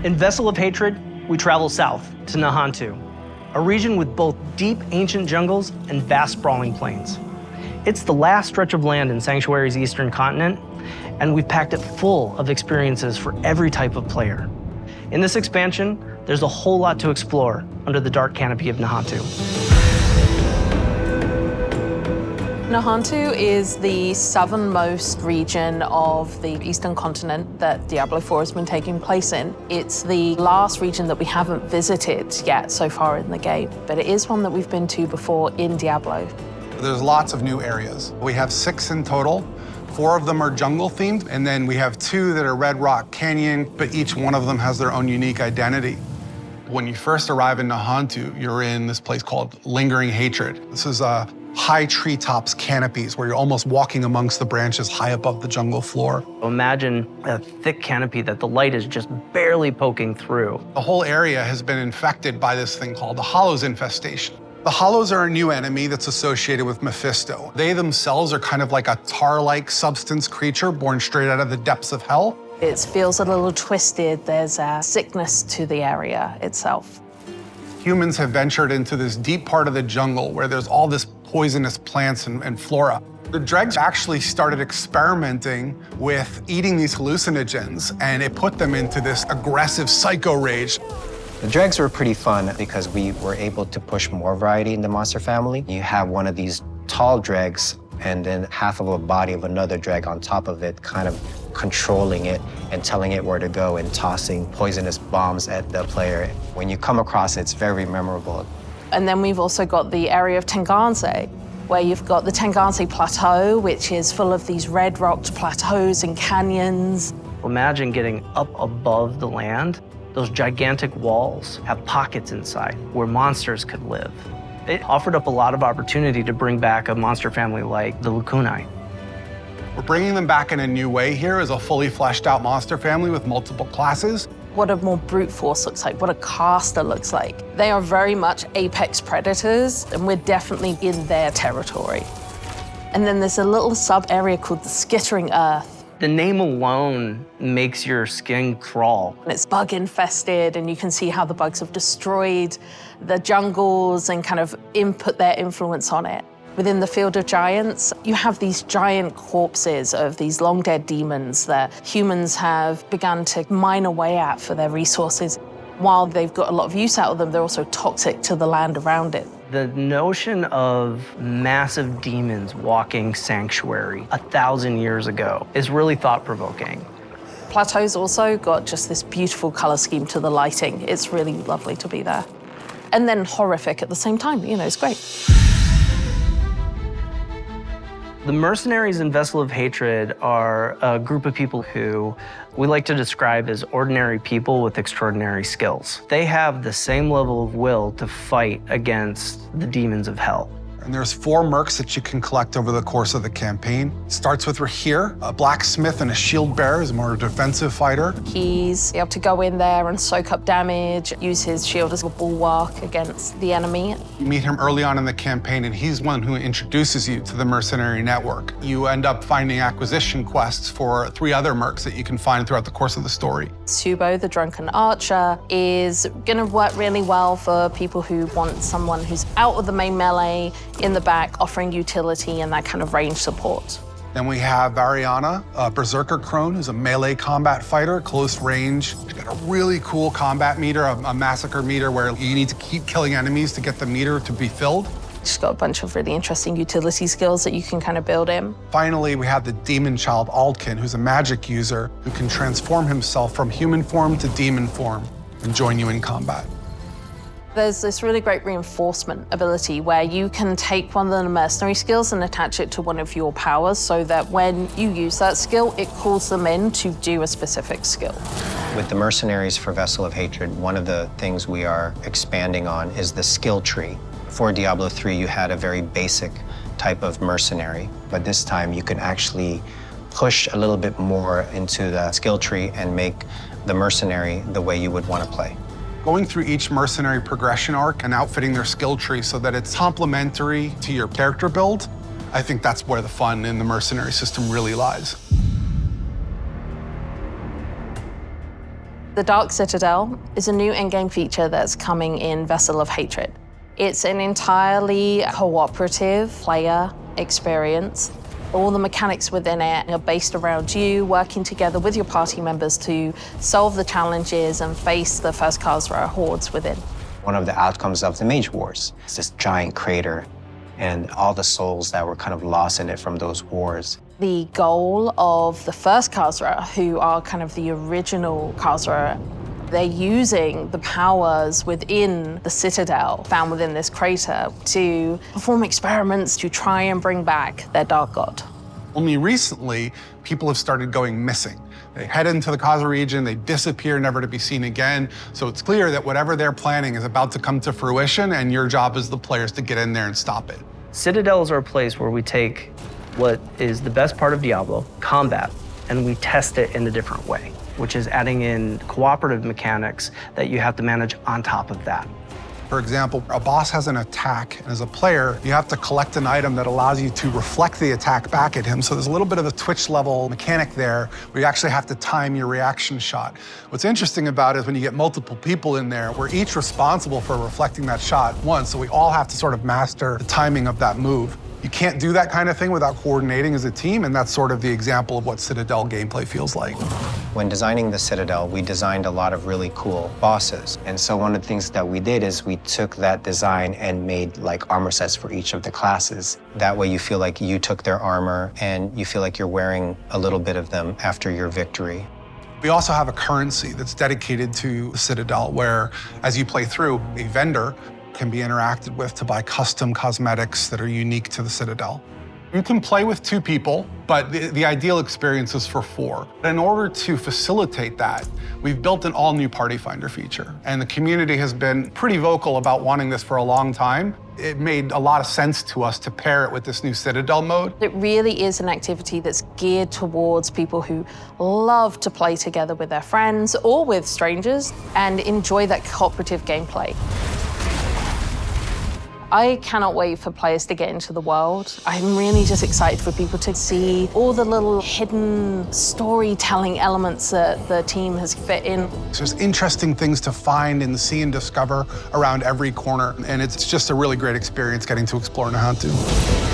In Vessel of Hatred, we travel south to Nantu, a region with both deep ancient jungles and vast sprawling plains. It's the last stretch of land in Sanctuary's eastern continent, and we've packed it full of experiences for every type of player. In this expansion, there's a whole lot to explore under the dark canopy of Nantu. Nantu is the southernmost region of the eastern continent that Diablo 4 has been taking place in. It's the last region that we haven't visited yet so far in the game, but it is one that we've been to before in Diablo. There's lots of new areas. We have 6 in total. 4 of them are jungle themed, and then we have 2 that are Red Rock Canyon, but each one of them has their own unique identity. When you first arrive in Nantu, you're in this place called Lingering Hatred. This is high treetops canopies where you're almost walking amongst the branches high above the jungle floor. Imagine a thick canopy that the light is just barely poking through. The whole area has been infected by this thing called the Hollows infestation. The Hollows are a new enemy that's associated with Mephisto. They themselves are kind of like a tar-like substance creature born straight out of the depths of hell. It feels a little twisted. There's a sickness to the area itself. Humans have ventured into this deep part of the jungle where there's all this poisonous plants and flora. The dregs actually started experimenting with eating these hallucinogens, and it put them into this aggressive psycho rage. The dregs were pretty fun because we were able to push more variety in the monster family. You have one of these tall dregs and then half of a body of another dreg on top of it, kind of controlling it and telling it where to go and tossing poisonous bombs at the player. When you come across it, it's very memorable. And then we've also got the area of Tenganse, where you've got the Tenganse Plateau, which is full of these red-rocked plateaus and canyons. Imagine getting up above the land. Those gigantic walls have pockets inside where monsters could live. It offered up a lot of opportunity to bring back a monster family like the Lacunae. We're bringing them back in a new way here as a fully fleshed out monster family with multiple classes. What a more brute force looks like, what a caster looks like. They are very much apex predators, and we're definitely in their territory. And then there's a little sub-area called the Skittering Earth. The name alone makes your skin crawl. It's bug infested, and you can see how the bugs have destroyed the jungles and kind of input their influence on it. Within the Field of Giants, you have these giant corpses of these long-dead demons that humans have begun to mine away at for their resources. While they've got a lot of use out of them, they're also toxic to the land around it. The notion of massive demons walking Sanctuary 1,000 years ago is really thought-provoking. Plateau's also got just this beautiful color scheme to the lighting. It's really lovely to be there. And then horrific at the same time, you know, it's great. The Mercenaries in Vessel of Hatred are a group of people who we like to describe as ordinary people with extraordinary skills. They have the same level of will to fight against the demons of hell. And there's 4 mercs that you can collect over the course of the campaign. Starts with Rahir, a blacksmith and a shield bearer, is more a defensive fighter. He's able to go in there and soak up damage, use his shield as a bulwark against the enemy. You meet him early on in the campaign, and he's one who introduces you to the mercenary network. You end up finding acquisition quests for 3 other mercs that you can find throughout the course of the story. Subo, the drunken archer, is gonna work really well for people who want someone who's out of the main melee, in the back, offering utility and that kind of range support. Then we have Variana, a berserker crone, who's a melee combat fighter, close range. She's got a really cool combat meter, a massacre meter, where you need to keep killing enemies to get the meter to be filled. She's got a bunch of really interesting utility skills that you can kind of build in. Finally, we have the demon child Aldkin, who's a magic user who can transform himself from human form to demon form and join you in combat. There's this really great reinforcement ability where you can take one of the mercenary skills and attach it to one of your powers so that when you use that skill, it calls them in to do a specific skill. With the Mercenaries for Vessel of Hatred, one of the things we are expanding on is the skill tree. For Diablo 3, you had a very basic type of mercenary, but this time you can actually push a little bit more into the skill tree and make the mercenary the way you would want to play. Going through each mercenary progression arc and outfitting their skill tree so that it's complementary to your character build, I think that's where the fun in the mercenary system really lies. The Dark Citadel is a new in-game feature that's coming in Vessel of Hatred. It's an entirely cooperative player experience. All the mechanics within it are based around you working together with your party members to solve the challenges and face the first Khazra hordes within. One of the outcomes of the Mage Wars is this giant crater and all the souls that were kind of lost in it from those wars. The goal of the first Khazra, who are kind of the original Khazra, they're using the powers within the Citadel found within this crater to perform experiments to try and bring back their Dark God. Only recently, people have started going missing. They head into the Khazra region, they disappear, never to be seen again. So it's clear that whatever they're planning is about to come to fruition, and your job as the players to get in there and stop it. Citadels are a place where we take what is the best part of Diablo, combat, and we test it in a different way, which is adding in cooperative mechanics that you have to manage on top of that. For example, a boss has an attack, and as a player, you have to collect an item that allows you to reflect the attack back at him. So there's a little bit of a Twitch level mechanic there where you actually have to time your reaction shot. What's interesting about it is when you get multiple people in there, we're each responsible for reflecting that shot once, so we all have to sort of master the timing of that move. You can't do that kind of thing without coordinating as a team, and that's sort of the example of what Citadel gameplay feels like. When designing the Citadel, we designed a lot of really cool bosses. And so one of the things that we did is we took that design and made like armor sets for each of the classes. That way you feel like you took their armor and you feel like you're wearing a little bit of them after your victory. We also have a currency that's dedicated to the Citadel where, as you play through, a vendor can be interacted with to buy custom cosmetics that are unique to the Citadel. You can play with 2 people, but the ideal experience is for 4. In order to facilitate that, we've built an all-new Party Finder feature, and the community has been pretty vocal about wanting this for a long time. It made a lot of sense to us to pair it with this new Citadel mode. It really is an activity that's geared towards people who love to play together with their friends or with strangers and enjoy that cooperative gameplay. I cannot wait for players to get into the world. I'm really just excited for people to see all the little hidden storytelling elements that the team has fit in. There's interesting things to find and see and discover around every corner, and it's just a really great experience getting to explore Nantu.